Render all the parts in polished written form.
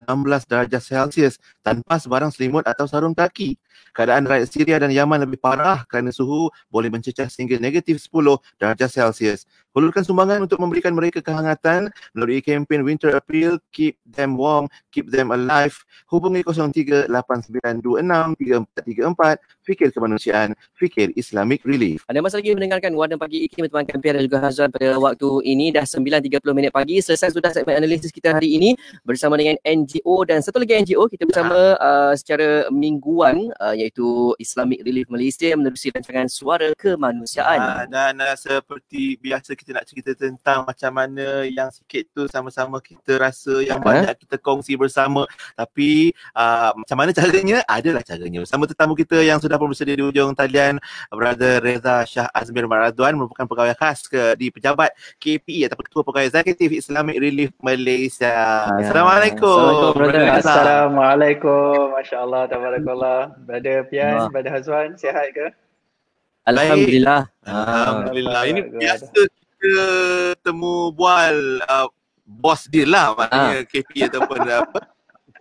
16 darjah Celsius tanpa sebarang selimut atau sarung kaki. Keadaan rakyat Syria dan Yaman lebih parah kerana suhu boleh mencecah sehingga negatif 10 darjah Celsius. Hulurkan sumbangan untuk memberikan mereka kehangatan melalui kempen Winter Appeal, Keep Them Warm, Keep Them Alive. Hubungi 0389263434. Fikir Kemanusiaan, Fikir Islamic Relief. Anda masih lagi mendengarkan Warna Pagi IKIM bersama Kampiar dan juga Hazwan pada waktu ini. Dah 9.30 pagi. Selesai sudah segmen analisis kita hari ini bersama dengan NGO dan satu lagi NGO kita bersama secara mingguan iaitu Islamic Relief Malaysia menerusi rancangan Suara Kemanusiaan. Dan seperti biasa kita nak cerita tentang macam mana yang sikit tu sama-sama kita rasa yang banyak kita kongsi bersama. Tapi macam mana caranya? Adalah caranya. Bersama tetamu kita yang sudah pun bersedia di ujung talian, Brother Reza Shah Azmir Maradwan, merupakan pegawai khas di pejabat KPE atau Ketua Pegawai Eksekutif Islamic Relief Malaysia. Assalamualaikum. Assalamualaikum, Brother. Assalamualaikum. Masya-Allah, tabarakallah. Brother Pian, Brother Hazwan, sihat ke? Alhamdulillah. Alhamdulillah. Ini biasa kita temu bual bos dia lah, maknanya KPE ataupun apa,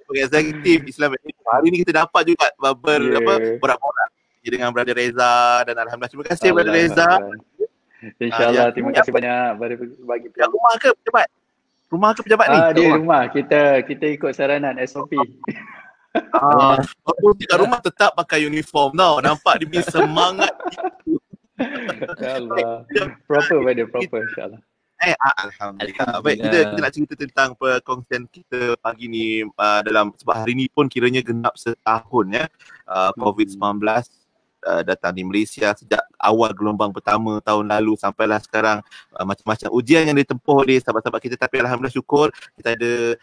Pegawai Eksekutif Islamic Relief. Hari ni kita dapat juga borak-borak dengan Brother Reza dan alhamdulillah. Terima kasih Brother Reza. InsyaAllah, terima kasih banyak bagi rumah ke pejabat? Rumah ke pejabat ni? Di rumah. Kita ikut saranan SOP. Aku kat rumah tetap pakai uniform tau. Nampak dia punya semangat itu. InsyaAllah. Proper insyaAllah. Alhamdulillah. Baik, kita nak cerita tentang perkongsian kita pagi ni dalam sebab hari ni pun kiranya genap setahun ya. COVID-19 datang di Malaysia sejak awal gelombang pertama tahun lalu sampailah sekarang. Macam-macam ujian yang ditempuh oleh sahabat-sahabat kita, tapi alhamdulillah syukur kita ada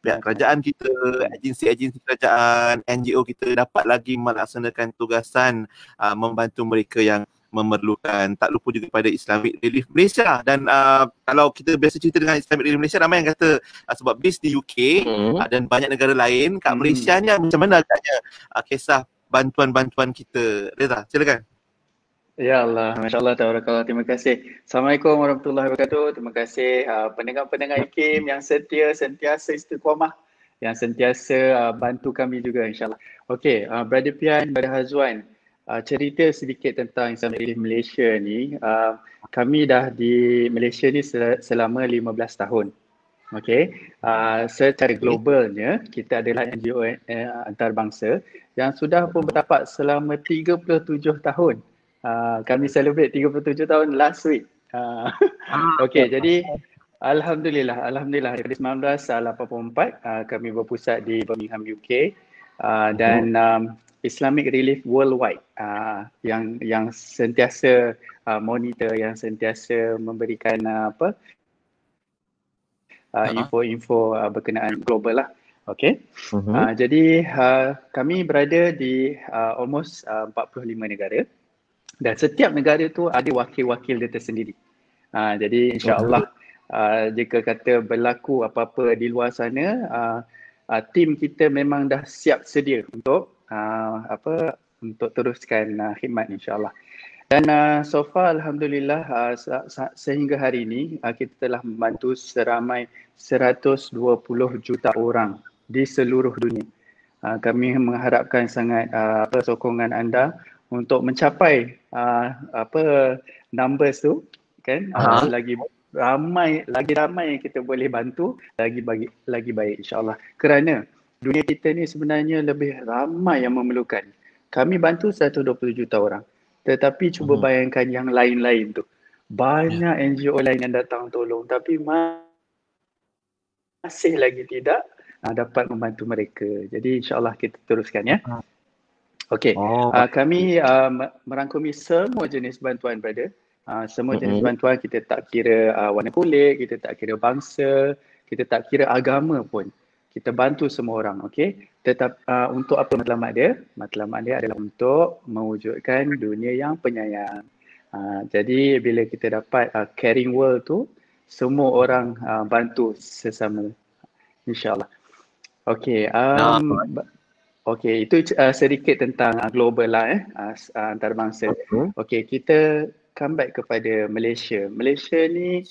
pihak kerajaan kita, agensi-agensi kerajaan, NGO kita dapat lagi melaksanakan tugasan membantu mereka yang memerlukan. Tak lupa juga pada Islamic Relief Malaysia. Dan kalau kita biasa cerita dengan Islamic Relief Malaysia, ramai yang kata sebab base di UK dan banyak negara lain, kat Malaysia ni macam mana agaknya kisah bantuan-bantuan kita. Reza, silakan. Ya Allah, Masya Allah, tabarakallah. Terima kasih. Assalamualaikum warahmatullahi wabarakatuh. Terima kasih pendengar-pendengar IKIM yang sentiasa istiqamah, yang sentiasa bantu kami juga insyaAllah. Okey, Brother Pian, Brother Hazwan, cerita sedikit tentang Islamic Relief Malaysia ni. Kami dah di Malaysia ni selama 15 tahun. Okey, secara globalnya kita adalah NGO antarabangsa yang sudah pun bertapak selama 37 tahun. Kami celebrate 37 tahun last week. Okey, jadi alhamdulillah daripada 1984 kami berpusat di Birmingham, UK, dan Islamic Relief Worldwide yang sentiasa monitor, yang sentiasa memberikan info-info berkenaan global lah. Okay. Jadi kami berada di almost 45 negara dan setiap negara tu ada wakil-wakil dia tersendiri. Jadi insyaAllah jika kata berlaku apa-apa di luar sana, tim kita memang dah siap sedia untuk untuk teruskan khidmat insyaAllah. Dan so far alhamdulillah sehingga hari ini kita telah membantu seramai 120 juta orang di seluruh dunia. Kami mengharapkan sangat sokongan anda untuk mencapai numbers tu kan. Lagi ramai yang kita boleh bantu, lagi baik insyaAllah. Kerana dunia kita ni sebenarnya lebih ramai yang memerlukan. Kami bantu 120 juta orang. Tetapi cuba bayangkan yang lain-lain tu. Banyak NGO lain yang datang tolong tapi masih lagi tidak dapat membantu mereka. Jadi insyaAllah kita teruskan ya. Okey, kami merangkumi semua jenis bantuan, brother. Semua jenis bantuan, kita tak kira warna kulit, kita tak kira bangsa, kita tak kira agama pun. Kita bantu semua orang, okey. Tetap untuk apa matlamat dia? Matlamat dia adalah untuk mewujudkan dunia yang penyayang. Jadi bila kita dapat caring world tu, semua orang bantu sesama, insyaAllah. Okey, okey, itu sedikit tentang global lah antarabangsa. Okey, kita come back kepada Malaysia. Malaysia ni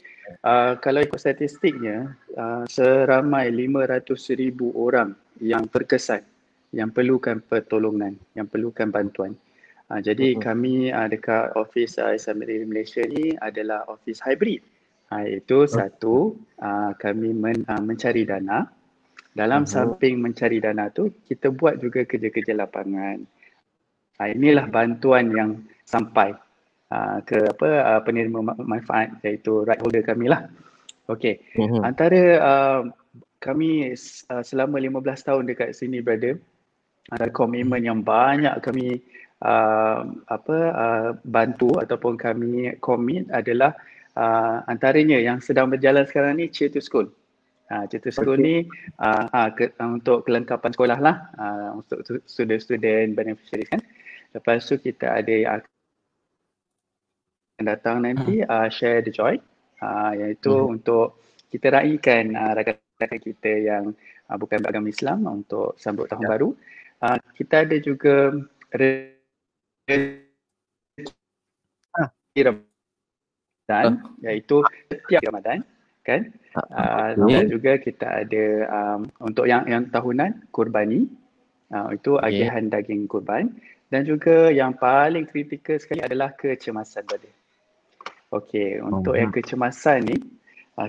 Kalau ikut statistiknya, seramai 500,000 orang yang terkesan, yang perlukan pertolongan, yang perlukan bantuan. Jadi kami dekat Office Islamic Relief Malaysia ni adalah office hybrid. Itu satu, kami mencari dana. Dalam samping mencari dana tu, kita buat juga kerja-kerja lapangan. Inilah bantuan yang sampai ke penerima manfaat, iaitu right holder kami lah. Okey. Antara kami selama 15 tahun dekat sini berada, ada komitmen yang banyak kami bantu ataupun kami komit adalah antaranya yang sedang berjalan sekarang ni Cheer to School. Cheer to School ni untuk kelengkapan sekolah lah, untuk student-student beneficiaries kan. Lepas tu kita ada yang akan datang nanti Share the Joy, iaitu untuk kita raikan rakan-rakan kita yang bukan beragama Islam untuk sambut tahun baru. Kita ada juga Ramadan, iaitu setiap Ramadan kan. Dan juga kita ada untuk yang tahunan kurbani, itu agihan daging kurban. Dan juga yang paling kritikal sekali adalah kecemasan tadi. Okey, untuk yang kecemasan ni,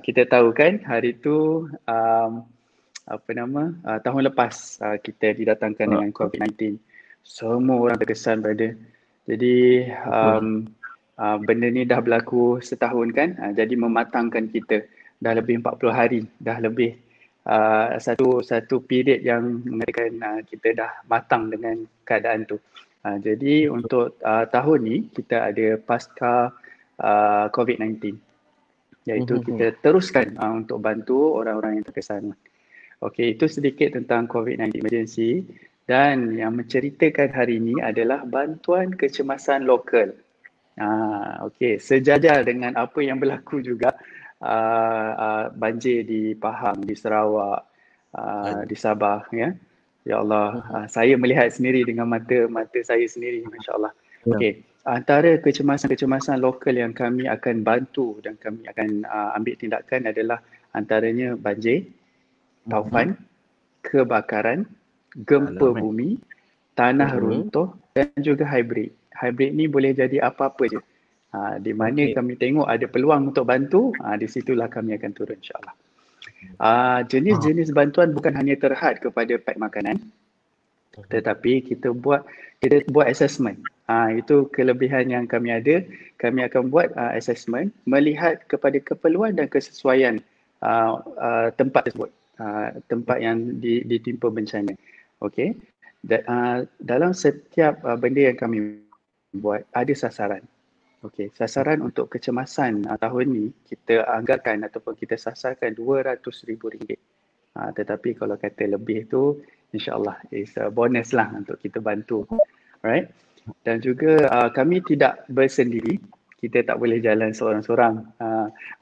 kita tahu kan hari tu tahun lepas kita didatangkan dengan COVID-19. Semua orang terkesan berada. Jadi benda ni dah berlaku setahun kan, jadi mematangkan kita. Dah lebih 40 hari, dah lebih satu period yang mengatakan kita dah matang dengan keadaan tu. Jadi untuk tahun ni kita ada pasca COVID-19, iaitu kita teruskan untuk bantu orang-orang yang terkesan. Okey, itu sedikit tentang COVID-19 emergency. Dan yang menceritakan hari ini adalah bantuan kecemasan lokal. Okey, sejajar dengan apa yang berlaku juga banjir di Pahang, di Sarawak, di Sabah ya. Ya Allah, saya melihat sendiri dengan mata saya sendiri, masya-Allah. Okey, antara kecemasan lokal yang kami akan bantu dan kami akan ambil tindakan adalah antaranya banjir, taufan, kebakaran, gempa bumi, tanah runtuh dan juga hybrid. Hybrid ni boleh jadi apa-apa je. Di mana kami tengok ada peluang untuk bantu, di situlah kami akan turun insya-Allah. Jenis-jenis bantuan bukan hanya terhad kepada pack makanan, tetapi kita buat assessment. Itu kelebihan yang kami ada. Kami akan buat assessment melihat kepada keperluan dan kesesuaian tempat tersebut, tempat yang ditimpa bencana. Okey. Dalam setiap benda yang kami buat ada sasaran. Okey, sasaran untuk kecemasan tahun ni kita anggarkan ataupun kita sasarkan RM200,000. Tetapi kalau kata lebih tu insya-Allah is a bonus lah untuk kita bantu. Alright. Dan juga kami tidak bersendiri. Kita tak boleh jalan seorang-seorang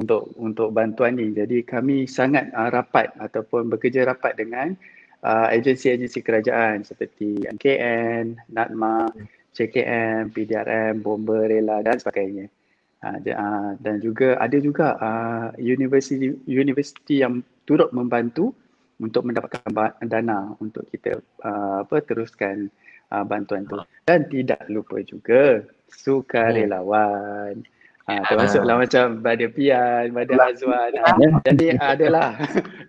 untuk bantuan ni. Jadi kami sangat rapat ataupun bekerja rapat dengan agensi-agensi kerajaan seperti MKN, NADMA, CKM, PDRM, Bomba Rela dan sebagainya. Dan juga ada juga universiti yang turut membantu untuk mendapatkan dana untuk kita teruskan bantuan tu. Dan tidak lupa juga sukarelawan. Termasuklah macam Badar Pian, Badar Azwan. Jadi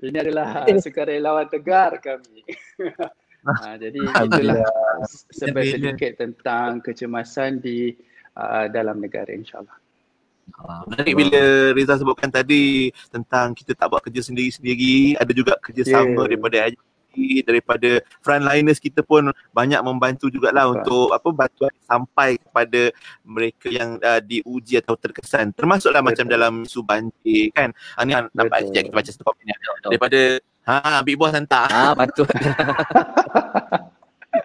ini adalah sukarelawan tegar kami. Jadi itulah sedikit tentang kecemasan di dalam negara insya-Allah. Menarik bila Reza sebutkan tadi tentang kita tak buat kerja sendiri-sendiri, ada juga kerjasama daripada agensi, daripada frontliners kita pun banyak membantu jugalah untuk bantuan sampai kepada mereka yang diuji atau terkesan. Termasuklah macam dalam isu banjir kan. Ni nampak sekejap kita baca satu komen ni. Daripada Big Boss hantar. Patut.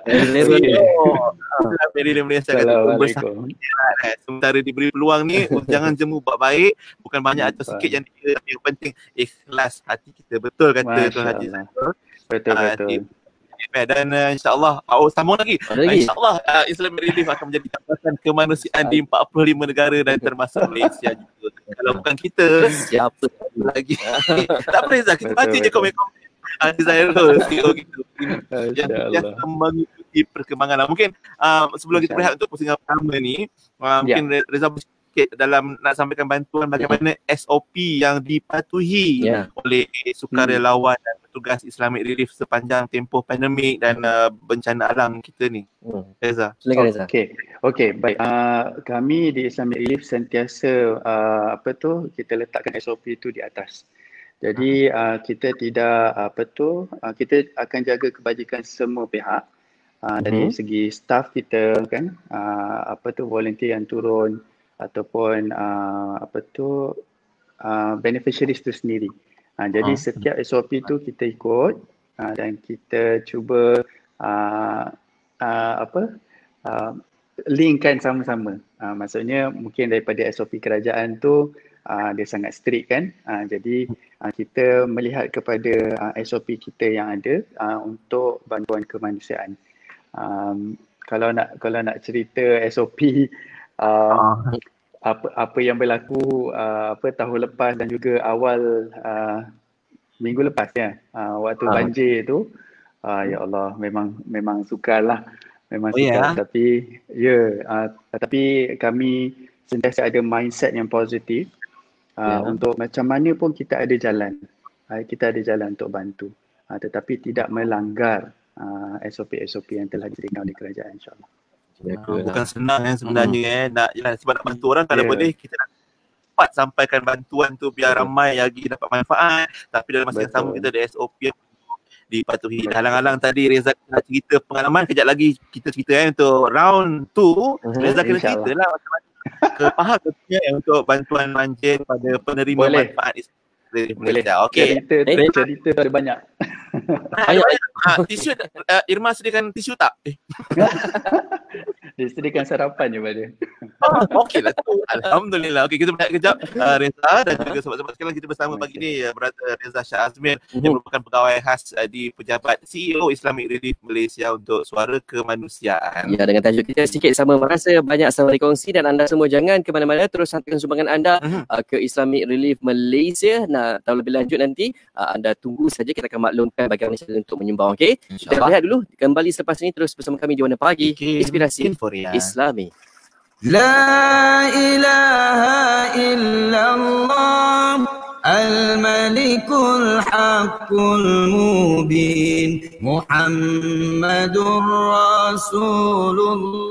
Assalamualaikum. Sementara diberi peluang ni, jangan jemu buat baik, bukan banyak atau sikit yang penting ikhlas hati kita. Betul kata Tuan Haji. Betul. Dan insyaAllah sambung lagi. InsyaAllah Islamic Relief akan menjadi jabatan kemanusiaan di 45 negara dan termasuk Malaysia juga. Kalau bukan kita, siapa lagi? Tak apa Reza, kita baca je komen-komen Zairul, CEO gitu. Yang mengikuti perkembangan. Mungkin sebelum kita berehat untuk pusingan pertama ni, mungkin Reza sikit dalam nak sampaikan bantuan bagaimana SOP yang dipatuhi oleh sukarelawan dan petugas Islamic Relief sepanjang tempoh pandemik dan bencana alam kita ni. Reza. Silakan Reza. Okey, baik. Kami di Islamic Relief sentiasa kita letakkan SOP itu di atas. Jadi kita tidak kita akan jaga kebajikan semua pihak dari segi staff kita kan, volunteer yang turun ataupun beneficiaries itu sendiri. Jadi setiap SOP itu kita ikut dan kita cuba linkkan sama-sama. Maksudnya mungkin daripada SOP kerajaan tu dia sangat strict kan. Jadi kita melihat kepada SOP kita yang ada untuk bantuan kemanusiaan. Kalau nak cerita SOP apa yang berlaku tahun lepas dan juga awal minggu lepas waktu banjir tu, ya Allah, memang sukarlah. Sukar. Tapi kami sentiasa ada mindset yang positif. Untuk macam mana pun kita ada jalan untuk bantu, tetapi tidak melanggar SOP-SOP yang telah diberikan oleh kerajaan, insyaAllah. Bukan senang sebenarnya sebab nak bantu orang kalau boleh kita nak cepat sampaikan bantuan tu biar ramai lagi dapat manfaat, tapi dalam masa yang sama kita ada SOP yang dipatuhi. Halang-halang tadi Reza nak cerita pengalaman, kejap lagi kita cerita untuk round 2. Reza kena cerita lah macam-macam faham untuk bantuan manjin pada penerima manfaat Malaysia. Okey. Cerita ada banyak. Tisu Irma sediakan tisu tak? Dia sediakan sarapan je pada. Okeylah tu. Alhamdulillah. Okey, kita berehat kejap. Reza dan juga sobat-sobat sekalian, kita bersama pagi ni Brother Reza Shah Azmir yang merupakan pegawai khas di pejabat CEO Islamic Relief Malaysia untuk Suara Kemanusiaan. Ya, dengan tajuk kita sikit sama merasa, banyak sama dikongsi, dan anda semua jangan ke mana-mana, terus hantarkan sumbangan anda ke Islamic Relief Malaysia. Nah, tahu lebih lanjut nanti anda tunggu saja, kita akan maklumkan bagaimana cara untuk menyumbang. Okey, kita berehat dulu, kembali selepas ini terus bersama kami di Warna Pagi, Inspirasi Islami. La ilaha illallah al-malikul haqqul mubin Muhammadur Rasulullah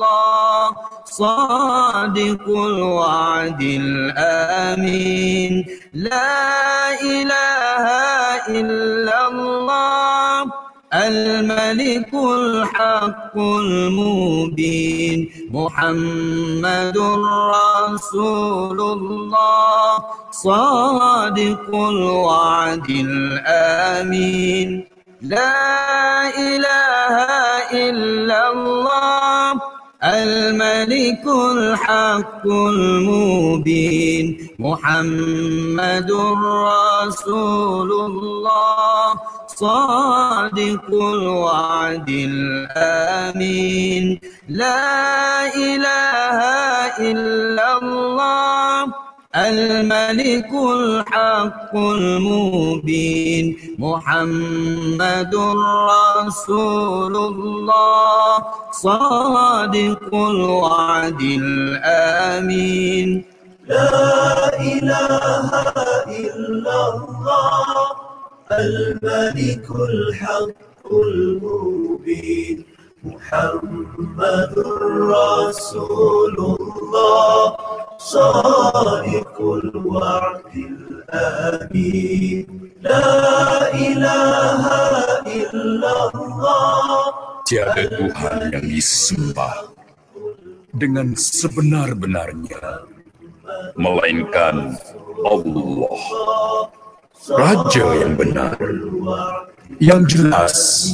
sadiqul wa'dil amin. La ilaha illallah al-malikul haqqul mubin Muhammadur Rasulullah sadiqul wa'dil amin. La ilaha illallah al-malikul haqqul mubin Muhammadur Rasulullah sadiqul wa'dil amin. La ilaha illallah al-malikul haqqul mubin Muhammadur Rasulullah sadiqul wa'dil amin. La ilaha illallah al-malikul haqqul mubin Muhammadur Rasulullah sadiqul wa'dil amin. La ilaha illallah. Tiada Tuhan yang disembah dengan sebenar-benarnya melainkan Allah, Raja yang benar, yang jelas,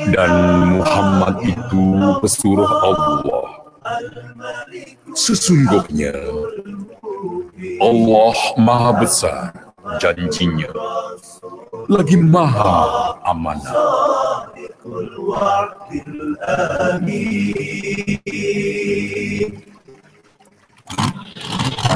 dan Muhammad itu pesuruh Allah. Sesungguhnya Allah Maha Besar janjinya lagi maha amanah.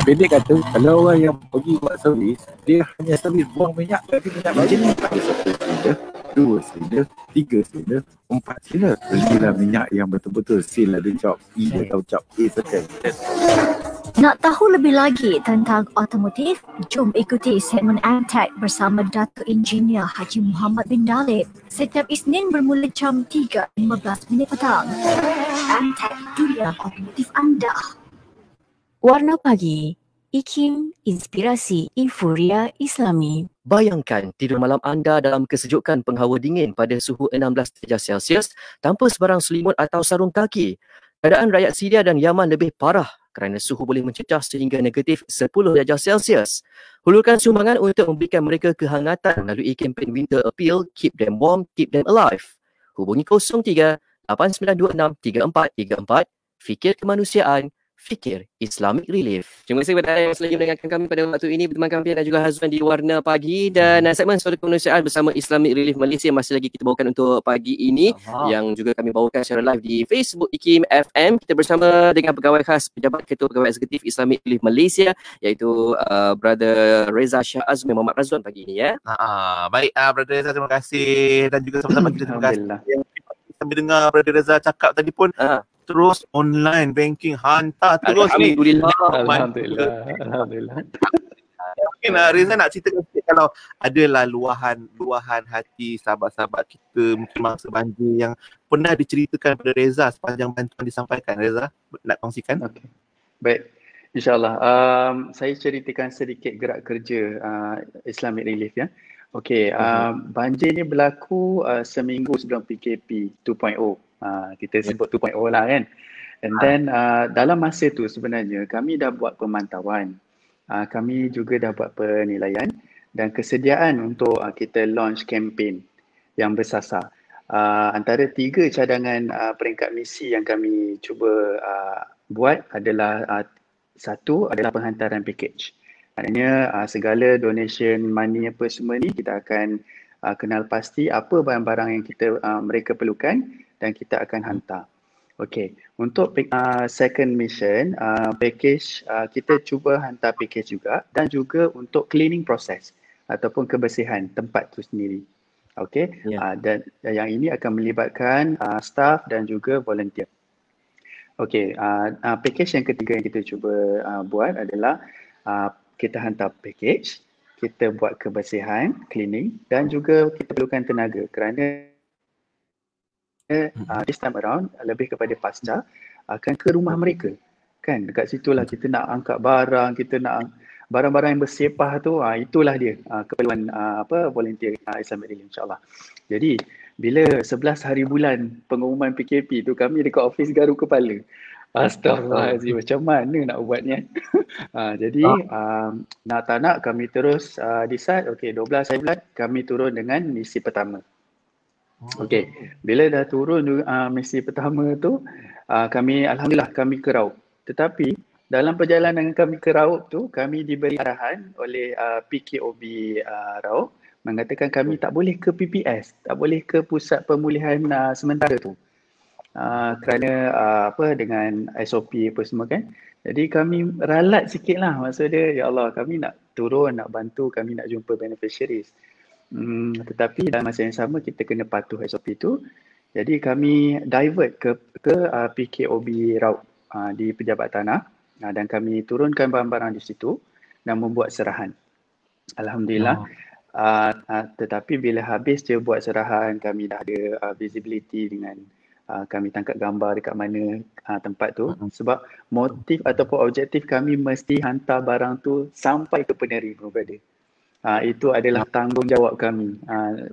Pendek kata, kalau orang yang pergi buat servis, dia hanya servis buang minyak, tapi minyak baju ni ada 1 silinder, 2 silinder, 3 silinder, 4 silinder. Belilah minyak yang betul-betul seal ada cap E atau cap A saja. Nak tahu lebih lagi tentang otomotif? Jom ikuti segmen MTech bersama Datuk Engineer Haji Muhammad bin Dalib setiap Isnin bermula jam 3.15 petang. MTech, dunia otomotif anda. Warna Pagi, IKIM, Inspirasi Euforia Islami. Bayangkan tidur malam anda dalam kesejukan penghawa dingin pada suhu 16 darjah Celsius tanpa sebarang selimut atau sarung kaki. Keadaan rakyat Syria dan Yaman lebih parah kerana suhu boleh mencecah sehingga negatif 10 darjah Celsius. Hulurkan sumbangan untuk memberikan mereka kehangatan melalui kempen Winter Appeal Keep Them Warm, Keep Them Alive. Hubungi 03 8926 3434. Fikir kemanusiaan, Fikir Islamic Relief. Terima kasih kepada anda yang selagi mendengarkan kami pada waktu ini bersama kami dan juga Hazwan di Warna Pagi, dan segmen Suara Kemanusiaan bersama Islamic Relief Malaysia masih lagi kita bawakan untuk pagi ini yang juga kami bawakan secara live di Facebook IKIM FM. Kita bersama dengan pegawai khas Pejabat Ketua Pegawai Eksekutif Islamic Relief Malaysia iaitu Brother Reza Shah Azmi Muhammad Razwan pagi ini ya. Baik Brother Reza, terima kasih, dan juga sama-sama kita terima kasih. Sambil dengar Brother Reza cakap tadi pun terus online banking hantar terus ni. Alhamdulillah. Mungkin Reza nak ceritakan sikit kalau adalah luahan hati sahabat-sahabat kita mungkin masa banjir yang pernah diceritakan pada Reza sepanjang bantuan disampaikan. Reza nak kongsikan? Okay. Baik, InsyaAllah. Saya ceritakan sedikit gerak kerja Islamic Relief ya. Okey, banjir ni berlaku seminggu sebelum PKP 2.0. Kita sebut 2.0 lah kan. And then dalam masa tu sebenarnya kami dah buat pemantauan. Kami juga dah buat penilaian dan kesediaan untuk kita launch campaign yang bersasar. Antara 3 cadangan peringkat misi yang kami cuba buat adalah satu adalah penghantaran package. Maknanya segala donation money apa semua ni kita akan kenal pasti apa barang-barang yang mereka perlukan dan kita akan hantar. Okey, untuk second mission, package kita cuba hantar package juga dan juga untuk cleaning process ataupun kebersihan tempat tu sendiri. Okey, dan yang ini akan melibatkan staff dan juga volunteer. Okey, package yang ketiga yang kita cuba buat adalah kita hantar package, kita buat kebersihan, cleaning dan juga kita perlukan tenaga kerana this time around lebih kepada pasca akan ke rumah mereka kan, dekat situlah kita nak angkat barang, kita nak barang-barang yang bersepah tu, itulah dia keperluan volunteer Islamic Relief insyaAllah. Jadi bila 11 hari bulan pengumuman PKP tu kami dekat office garu kepala. Astaghfirullahaladzim, macam mana nak buatnya. Jadi nak tak nak kami terus decide, okay 12 hari bulan kami turun dengan misi pertama. Okey, bila dah turun misi pertama tu, alhamdulillah kami ke Raub. Tetapi dalam perjalanan kami ke Raub tu, kami diberi arahan oleh PKOB Raub mengatakan kami tak boleh ke PPS, tak boleh ke pusat pemulihan sementara tu. Kerana dengan SOP apa semua kan. Jadi kami ralat sikit lah, maksud dia ya Allah kami nak turun, nak bantu, kami nak jumpa beneficiaries. Tetapi dalam masa yang sama kita kena patuh SOP tu. Jadi kami divert ke PKOB Raub di Pejabat Tanah dan kami turunkan barang-barang di situ dan membuat serahan. Alhamdulillah. Tetapi bila habis je buat serahan, kami dah ada visibility dengan kami tangkap gambar dekat mana tempat tu. Sebab motif ataupun objektif kami mesti hantar barang tu sampai ke penerima berada. Itu adalah tanggungjawab kami.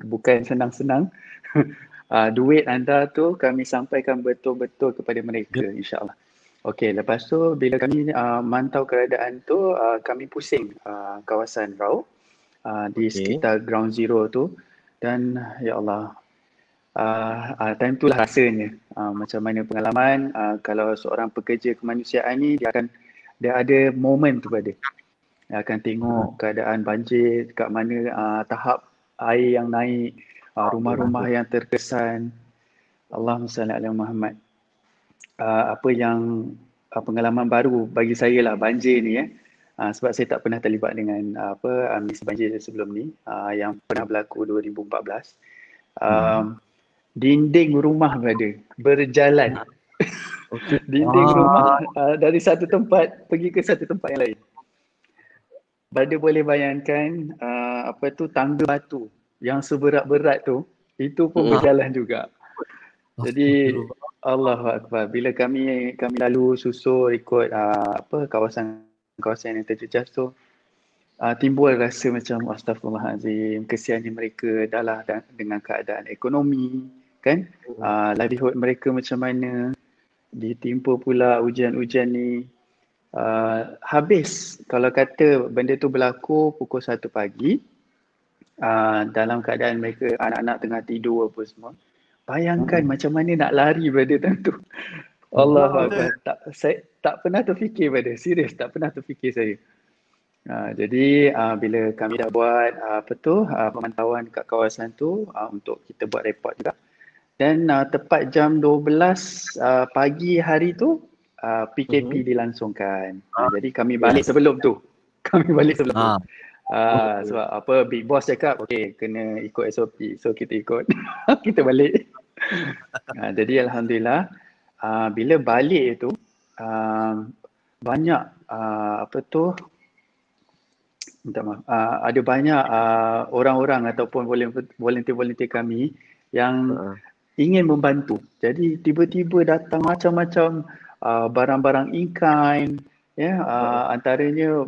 Bukan senang-senang. Duit anda tu kami sampaikan betul-betul kepada mereka insyaAllah. Okey, lepas tu bila kami mantau keadaan tu, kami pusing kawasan Raub di sekitar ground zero tu. Dan ya Allah, time tu lah rasanya macam mana pengalaman kalau seorang pekerja kemanusiaan ni dia ada momen tu pada. akan tengok keadaan banjir, kat mana tahap air yang naik, rumah-rumah yang terkesan. Allahumma salli ala Muhammad. Apa yang pengalaman baru bagi saya lah banjir ni sebab saya tak pernah terlibat dengan misi banjir sebelum ni yang pernah berlaku 2014. Dinding rumah berjalan. Dinding rumah dari satu tempat pergi ke satu tempat yang lain. Boleh bayangkan tangga batu yang seberat-berat tu, itu pun berjalan juga. Jadi Allahu Akbar, bila kami lalu susur ikut kawasan yang terjejas tu, timbul rasa macam astagfirullahalazim, kesiannya mereka dah dengan keadaan ekonomi kan, livelihood mereka macam mana, ditimpa pula hujan-hujan ni. Habis kalau kata benda tu berlaku pukul 1 pagi, dalam keadaan mereka anak-anak tengah tidur apa semua, bayangkan macam mana nak lari pada time tu. Allah saya tak pernah terfikir serius tak pernah terfikir saya. Jadi bila kami dah buat pemantauan kat kawasan tu untuk kita buat report juga, dan tepat jam 12 pagi hari tu PKP dilangsungkan. Jadi kami balik sebelum tu. Sebab big boss cakap okey kena ikut SOP, so kita ikut. Kita balik. Jadi alhamdulillah bila balik tu banyak ada banyak orang-orang ataupun volunteer kami yang ingin membantu. Jadi tiba-tiba datang macam-macam barang-barang in kind, antaranya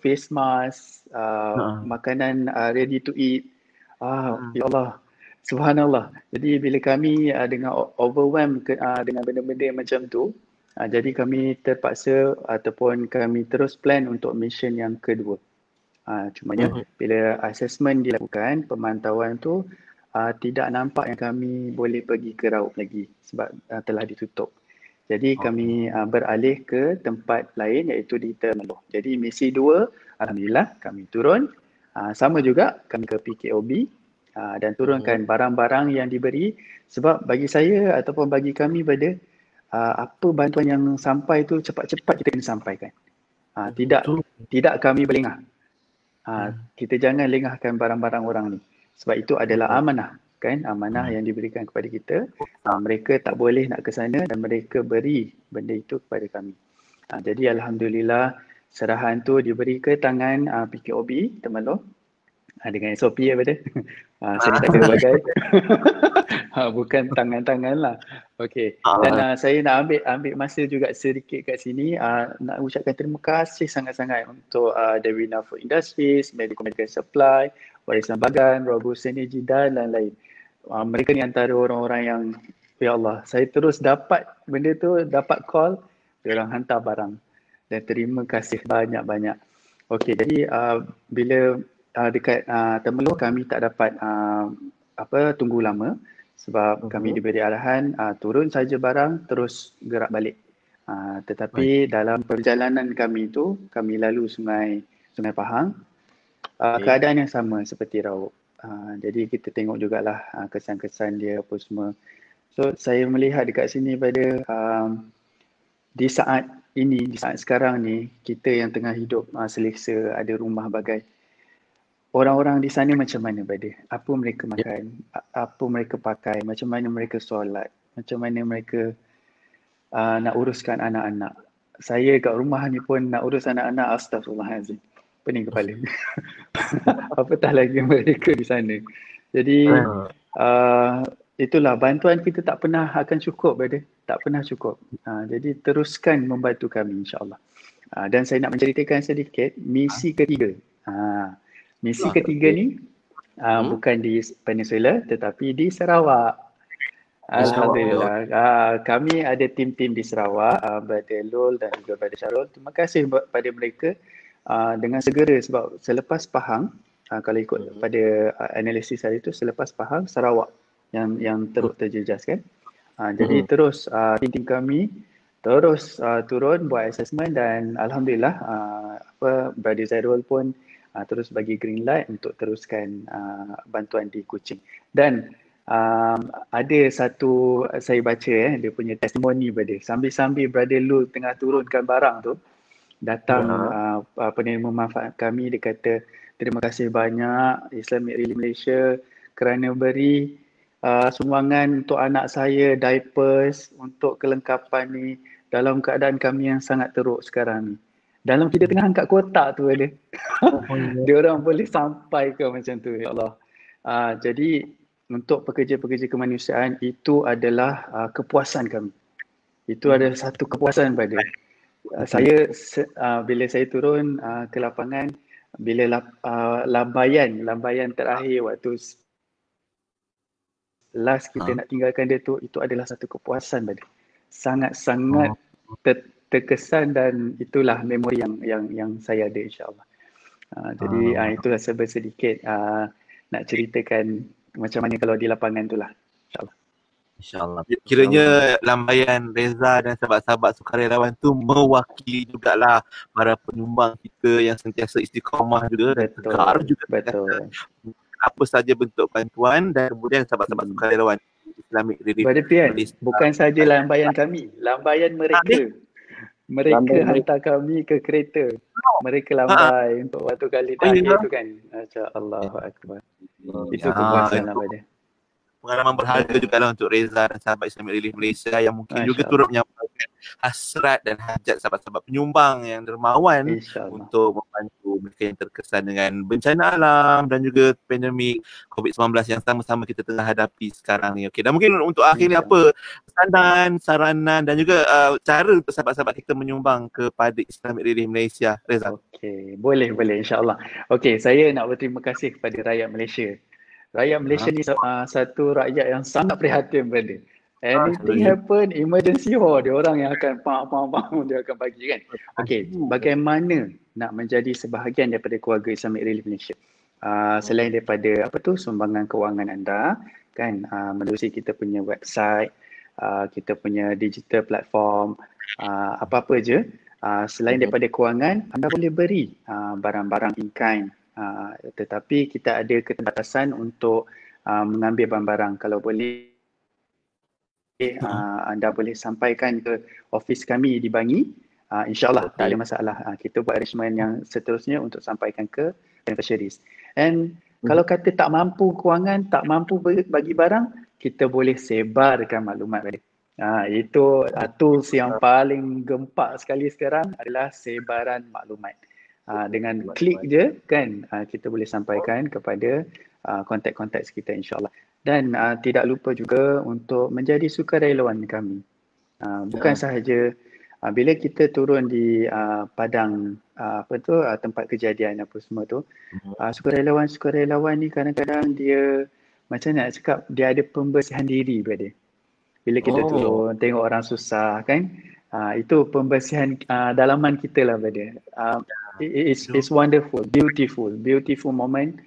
face mask, makanan ready to eat. Ya Allah, subhanallah. Jadi bila kami dengan overwhelmed dengan benda-benda macam tu, jadi kami terpaksa ataupun kami terus plan untuk mission yang kedua. Cumanya bila assessment dilakukan, pemantauan tu tidak nampak yang kami boleh pergi ke Raub lagi sebab telah ditutup. Jadi kami beralih ke tempat lain iaitu di Temerloh. Jadi misi 2, alhamdulillah kami turun. Sama juga kami ke PKOB dan turunkan barang-barang yang diberi, sebab bagi saya ataupun bagi kami apa bantuan yang sampai tu cepat-cepat kita kena sampaikan. Tidak kami berlengah. Kita jangan lengahkan barang-barang orang ni. Sebab itu adalah amanah, kan? Amanah yang diberikan kepada kita. Mereka tak boleh nak ke sana dan mereka beri benda itu kepada kami. Jadi alhamdulillah serahan tu diberi ke tangan PKOB Temerloh dengan SOP saya tak kira bagai. Bukan tangan-tangan lah. Okey. Dan saya nak ambil masa juga sedikit kat sini nak ucapkan terima kasih sangat-sangat untuk Dewina Food Industries, Medical Supply, Warisan Bagan, Robust Energy dan lain-lain. Mereka ni antara orang-orang yang ya Allah, saya terus dapat benda tu, dapat call, diorang hantar barang. Dan terima kasih banyak-banyak. Okey, jadi bila dekat Temerloh kami tak dapat tunggu lama sebab kami diberi arahan turun saja barang terus gerak balik. Tetapi dalam perjalanan kami tu kami lalu Sungai Pahang. Keadaan yang sama seperti Raub. Jadi kita tengok jugalah kesan-kesan dia apa semua. So saya melihat dekat sini pada di saat ini, di saat sekarang ni, kita yang tengah hidup selesa, ada rumah bagai. Orang-orang di sana macam mana pada? Apa mereka makan? Apa mereka pakai? Macam mana mereka solat? Macam mana mereka nak uruskan anak-anak? Saya kat rumah ni pun nak urus anak-anak, astagfirullahalazim. Pening kepala. Apatah lagi mereka di sana. Jadi itulah bantuan kita tak pernah akan cukup pada. Tak pernah cukup. Jadi teruskan membantu kami insya-Allah. Dan saya nak menceritakan sedikit misi ketiga. Misi ketiga ni bukan di Peninsula tetapi di Sarawak. Alhamdulillah. Kami ada tim-tim di Sarawak, pada Lul dan juga pada Syarul. Terima kasih pada mereka dengan segera sebab selepas Pahang, kalau ikut pada analisis hari itu, selepas Pahang Sarawak yang teruk terjejas kan. Jadi terus tim-tim kami Terus turun buat assessment dan alhamdulillah Brother Zairul pun terus bagi green light untuk teruskan bantuan di Kuching. Dan ada satu saya baca dia punya testimoni pada sambil Brother Lul tengah turunkan barang tu, datang penerima manfaat kami, dia kata terima kasih banyak Islamic Relief Malaysia kerana beri sumbangan untuk anak saya, diapers, untuk kelengkapan ni dalam keadaan kami yang sangat teruk sekarang ni. Dalam kita tengah angkat kotak tu ada. Dia orang boleh sampai ke macam tu, ya Allah. Jadi untuk pekerja-pekerja kemanusiaan itu adalah kepuasan kami. Itu adalah satu kepuasan pada saya bila saya turun ke lapangan, bila lambaian terakhir waktu last kita nak tinggalkan dia tu, itu adalah satu kepuasan pada sangat-sangat terkesan dan itulah memori yang saya ada, insyaAllah. Jadi itulah sedikit nak ceritakan macam mana kalau di lapangan tu lah, insyaAllah. InsyaAllah. Kiranya lambaian Reza dan sahabat-sahabat sukarelawan tu mewakili jugalah para penyumbang kita yang sentiasa istiqamah juga dan tegar juga. Betul. Apa saja bentuk bantuan dan kemudian sahabat-sahabat sukarelawan Islamic Relief Malaysia. Bukan saja lambaian kami, lambaian mereka. Mereka hantar kami ke kereta. Mereka lambai untuk waktu kali terakhir tu kan. Masya-Allah akbar. Itu kepuasan lah pada. Pengalaman berharga juga lah untuk Reza dan sahabat Islamic Relief Malaysia yang mungkin juga turut menyampaikan hasrat dan hajat sahabat-sahabat penyumbang yang dermawan untuk membantu mereka yang terkesan dengan bencana alam dan juga pandemik COVID-19 yang sama-sama kita tengah hadapi sekarang ni. Okey, dan mungkin untuk akhir ni apa pesanan, saranan dan juga cara untuk sahabat-sahabat kita menyumbang kepada Islamic Relief Malaysia, Reza? Okey, boleh insya-Allah. Okey, saya nak berterima kasih kepada rakyat Malaysia. Rakyat Malaysia ni satu rakyat yang sangat prihatin pada. Anything happen, emergency dia orang yang akan dia akan bagi kan. Okey, bagaimana nak menjadi sebahagian daripada keluarga Islamic Relief Malaysia? Selain daripada sumbangan kewangan anda kan, melalui kita punya website, kita punya digital platform, apa-apa je, selain daripada kewangan, anda boleh beri barang-barang in kind. Tetapi kita ada keterbatasan untuk mengambil barang-barang. Kalau boleh anda boleh sampaikan ke office kami di Bangi, insyaAllah tak ada masalah. Kita buat arrangement yang seterusnya untuk sampaikan ke beneficiaries. And kalau kata tak mampu kewangan, tak mampu bagi barang, kita boleh sebarkan maklumat balik. Itu tools yang paling gempak sekali sekarang adalah sebaran maklumat. Dengan klik je kan, kita boleh sampaikan kepada kontak-kontak kita, insyaAllah. Dan tidak lupa juga untuk menjadi sukarelawan kami. Bukan sahaja bila kita turun di padang tempat kejadian apa semua tu, sukarelawan ni kadang-kadang dia macam nak cakap, dia ada pembersihan diri pada. Bila kita turun tengok orang susah kan, itu pembersihan dalaman kita lah pada. It's wonderful, beautiful moment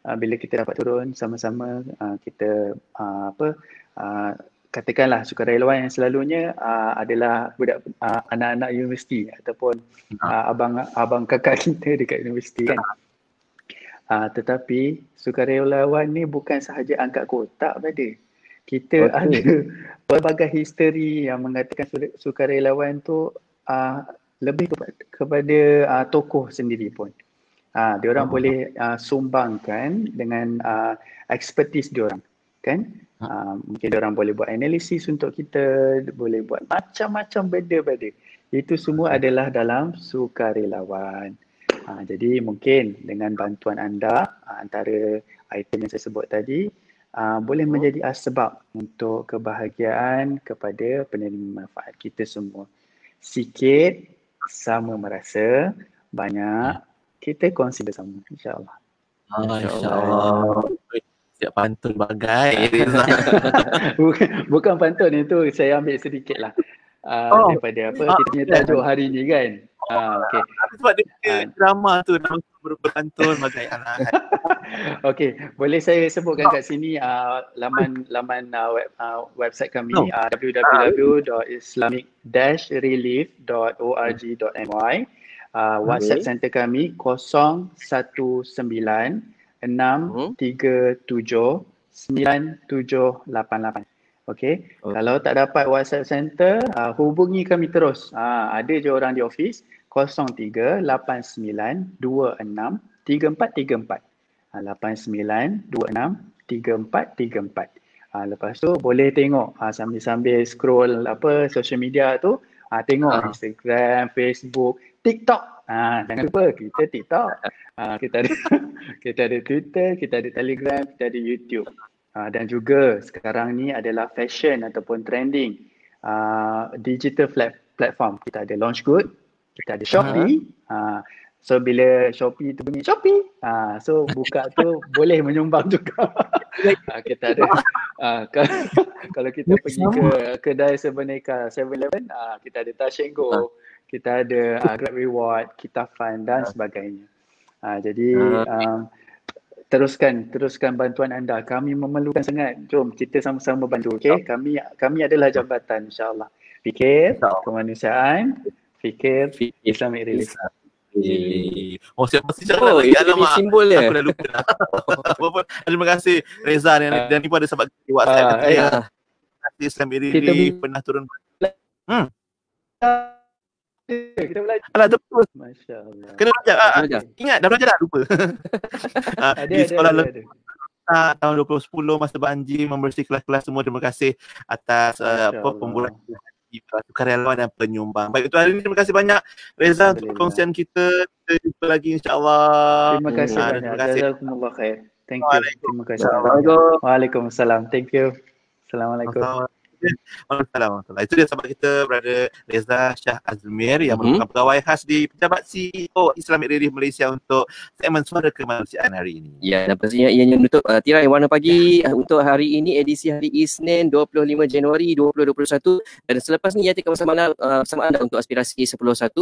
bila kita dapat turun sama-sama. Kita katakanlah sukarelawan yang selalunya adalah budak anak-anak universiti ataupun abang kakak kita dekat universiti kan. Tetapi sukarelawan ni bukan sahaja angkat kotak pada. Kita ada pelbagai history yang mengatakan sukarelawan tu lebih kepada tokoh sendiri pun. Diorang boleh sumbangkan dengan expertise diorang kan. Mungkin diorang boleh buat analisis untuk kita, boleh buat macam-macam benda-benda. Itu semua adalah dalam sukarelawan. Jadi mungkin dengan bantuan anda, antara item yang saya sebut tadi, boleh menjadi asbab untuk kebahagiaan kepada penerima manfaat kita semua. Sikit sama merasa, banyak kita kongsi bersama, insyaAllah. InsyaAllah. Siap pantun bagai. Bukan pantun, itu saya ambil sedikit lah daripada kita punya tajuk hari ni kan. Okey. Sebab dia drama tu nama berpantun bagai anak. Okey, boleh saya sebutkan kat sini laman website kami www.islamic-relief.org.my. WhatsApp center kami 019-637-9788. Okey. Kalau tak dapat WhatsApp center, hubungi kami terus. Ada je orang di office 0389263434. 89263434. Lepas tu boleh tengok sambil-sambil scroll social media tu, tengok Instagram, Facebook, TikTok. Jangan lupa kita TikTok. Kita ada Twitter, kita ada Telegram, kita ada YouTube. Dan juga sekarang ni adalah fashion ataupun trending digital platform. Kita ada Launchgood, kita ada Shopee. So bila Shopee tu bunyi Shopee, so buka tu boleh menyumbang juga. Kita ada kalau kita pergi ke kedai sebenarnya 7-Eleven, kita ada Touch and Go, kita ada Grab Reward, Kita Fund dan sebagainya. Jadi teruskan bantuan anda. Kami memerlukan sangat. Jom kita sama-sama bantu, okey? Kami adalah jabatan insya-Allah. Fikir kemanusiaan, fikir Islamic Relief. Siapa sih cakap lagi? Alamak, simbol dia. Aku dah lupa dah. Terima kasih Reza dan ni pun ada sahabat di WhatsApp kata Islamic Relief pernah turun. Kita belajar. Alah betul. Masya-Allah. Kena belajar. Ingat dah belajar dah lupa. Di sekolah tahun 2010 masa Banji membersih kelas-kelas semua. Terima kasih atas pembulan karyawan dan penyumbang. Baik, untuk hari ini terima kasih banyak Reza untuk perkongsian kita. Kita jumpa lagi insya-Allah. Terima kasih banyak. Terima kasih. Jazakumullah khair. Thank you. Terima kasih. Waalaikumsalam. Thank you. Assalamualaikum. Waalaikumsalam. Itu dia sahabat kita, Brother Reza Shah Azmir yang merupakan pegawai khas di Pejabat CEO Islamic Relief Malaysia untuk segmen Suara Kemanusiaan hari ini. Ya, dan pastinya ianya menutup tirai Warna Pagi untuk hari ini, edisi hari Isnin 25 Januari 2021. Dan selepas ni ia akan bersama anda untuk aspirasi 10.1.